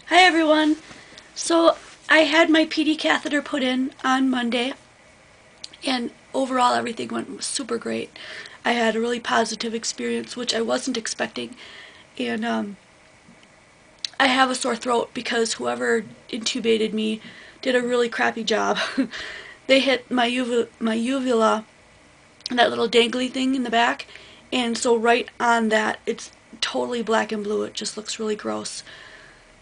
Hi everyone! So I had my PD catheter put in on Monday and overall everything went super great. I had a really positive experience which I wasn't expecting, and I have a sore throat because whoever intubated me did a really crappy job. They hit my uvula, that little dangly thing in the back, and so right on that it's totally black and blue. It just looks really gross.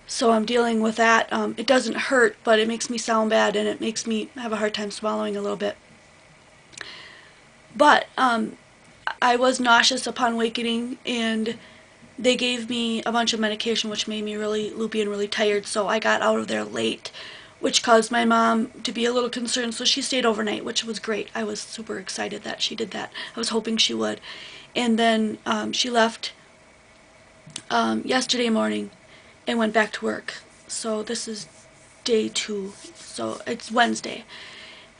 So I'm dealing with that. It doesn't hurt, but it makes me sound bad and it makes me have a hard time swallowing a little bit. But I was nauseous upon awakening, and they gave me a bunch of medication which made me really loopy and really tired, so I got out of there late, which caused my mom to be a little concerned, so she stayed overnight, which was great. I was super excited that she did that. I was hoping she would. And then she left yesterday morning and went back to work. So this is day 2. So it's Wednesday.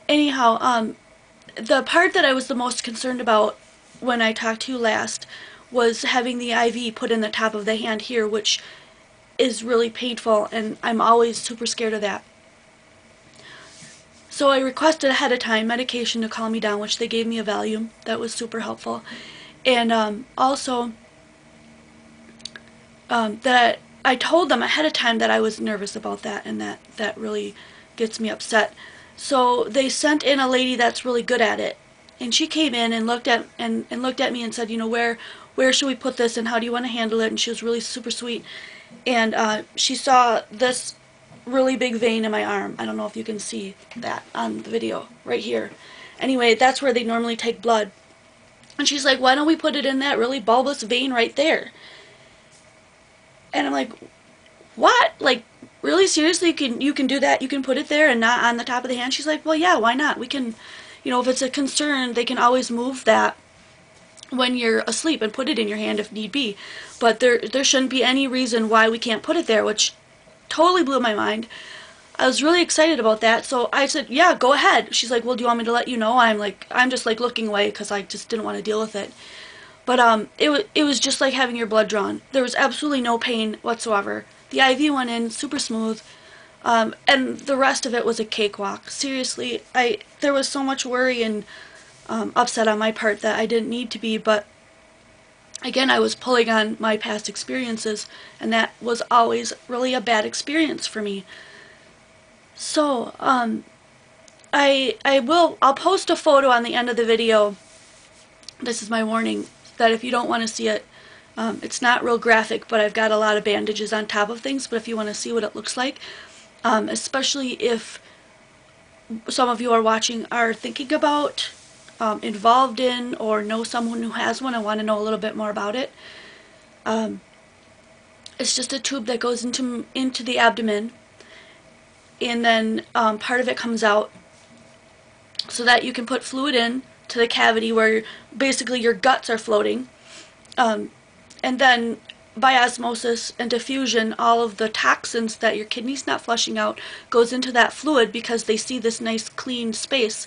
Anyhow, the part that I was the most concerned about when I talked to you last was having the IV put in the top of the hand here, which is really painful, and I'm always super scared of that. So I requested ahead of time medication to calm me down, which they gave me a Valium. That was super helpful. And also that I told them ahead of time that I was nervous about that, and that really gets me upset. So they sent in a lady that's really good at it, and she came in and looked at me and said, you know, where should we put this and how do you want to handle it? And she was really super sweet. And she saw this really big vein in my arm. I don't know if you can see that on the video right here. Anyway, that's where they normally take blood. And she's like, why don't we put it in that really bulbous vein right there? And I'm like, what? Like, really? Seriously? You can do that? You can put it there and not on the top of the hand? She's like, well, yeah, why not? We can, you know, if it's a concern, they can always move that when you're asleep and put it in your hand if need be. But there shouldn't be any reason why we can't put it there, which totally blew my mind. I was really excited about that, so I said, yeah, go ahead. She's like, well, do you want me to let you know? I'm just like looking away because I just didn't want to deal with it. But it was just like having your blood drawn. There was absolutely no pain whatsoever. The IV went in super smooth, and the rest of it was a cakewalk. Seriously, there was so much worry and upset on my part that I didn't need to be, but again, I was pulling on my past experiences, and that was always really a bad experience for me. So, I'll post a photo on the end of the video. This is my warning that if you don't want to see it, it's not real graphic, but I've got a lot of bandages on top of things, but if you want to see what it looks like, especially if some of you are watching are thinking about, involved in, or know someone who has one and want to know a little bit more about it, it's just a tube that goes into the abdomen, and then part of it comes out so that you can put fluid in to the cavity where basically your guts are floating, and then by osmosis and diffusion, all of the toxins that your kidney's not flushing out goes into that fluid because they see this nice clean space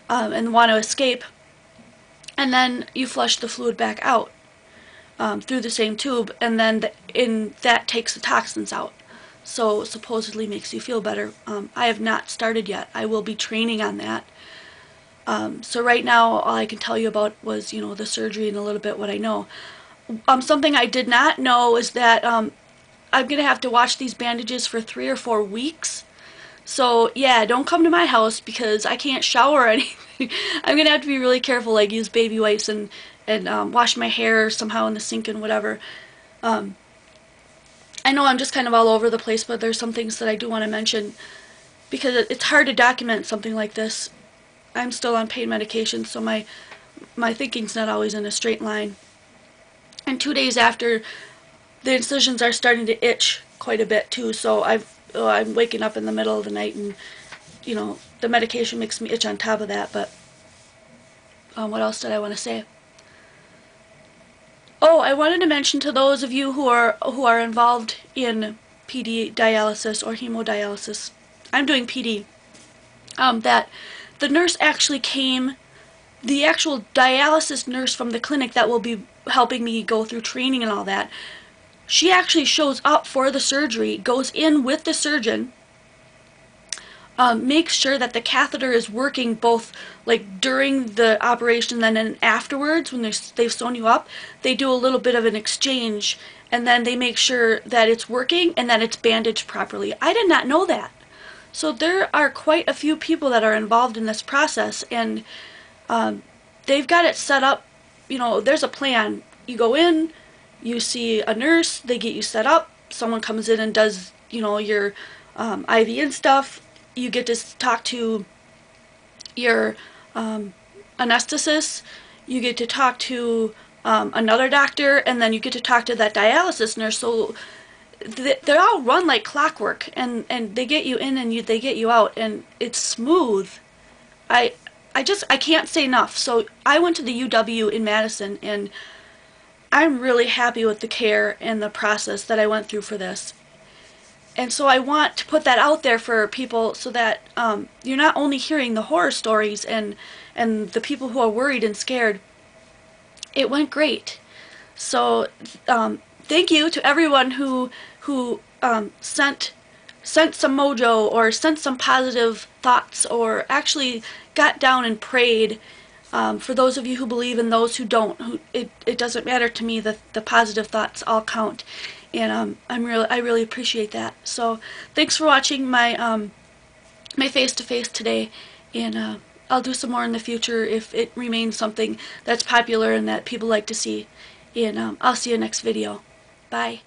and want to escape, and then you flush the fluid back out through the same tube, and then that takes the toxins out. So supposedly makes you feel better. I have not started yet. I will be training on that. So right now all I can tell you about was, you know, the surgery and a little bit what I know. Something I did not know is that I'm going to have to wash these bandages for 3 or 4 weeks. So yeah, don't come to my house because I can't shower or anything. I'm going to have to be really careful, like use baby wipes and wash my hair somehow in the sink and whatever. I know I'm just kind of all over the place, but there's some things that I do want to mention because it's hard to document something like this. I'm still on pain medication, so my thinking's not always in a straight line. And 2 days after, the incisions are starting to itch quite a bit too, so I'm waking up in the middle of the night, and you know, the medication makes me itch on top of that. But what else did I want to say? Oh, I wanted to mention to those of you who are involved in PD dialysis or hemodialysis, I'm doing PD, that the nurse actually came, the actual dialysis nurse from the clinic that will be helping me go through training and all that, She actually shows up for the surgery, goes in with the surgeon, makes sure that the catheter is working both like during the operation and then afterwards when they've sewn you up. They do a little bit of an exchange, and then they make sure that it's working and that it's bandaged properly. I did not know that. So there are quite a few people that are involved in this process, and they've got it set up. There's a plan. You go in, you see a nurse, they get you set up, someone comes in and does, your IV and stuff. You get to talk to your anesthetist, you get to talk to another doctor, and then you get to talk to that dialysis nurse. So they're all run like clockwork, and they get you in and they get you out, and it's smooth. I can't say enough. So I went to the UW in Madison, and I'm really happy with the care and the process that I went through for this. And so I want to put that out there for people so that you're not only hearing the horror stories and the people who are worried and scared. It went great. So thank you to everyone who sent some mojo or sent some positive thoughts or actually got down and prayed. For those of you who believe and those who don't, it doesn't matter to me. The positive thoughts all count, and I really appreciate that. So thanks for watching my my face-to-face today, and I'll do some more in the future if it remains something that's popular and that people like to see. And I'll see you next video. Bye.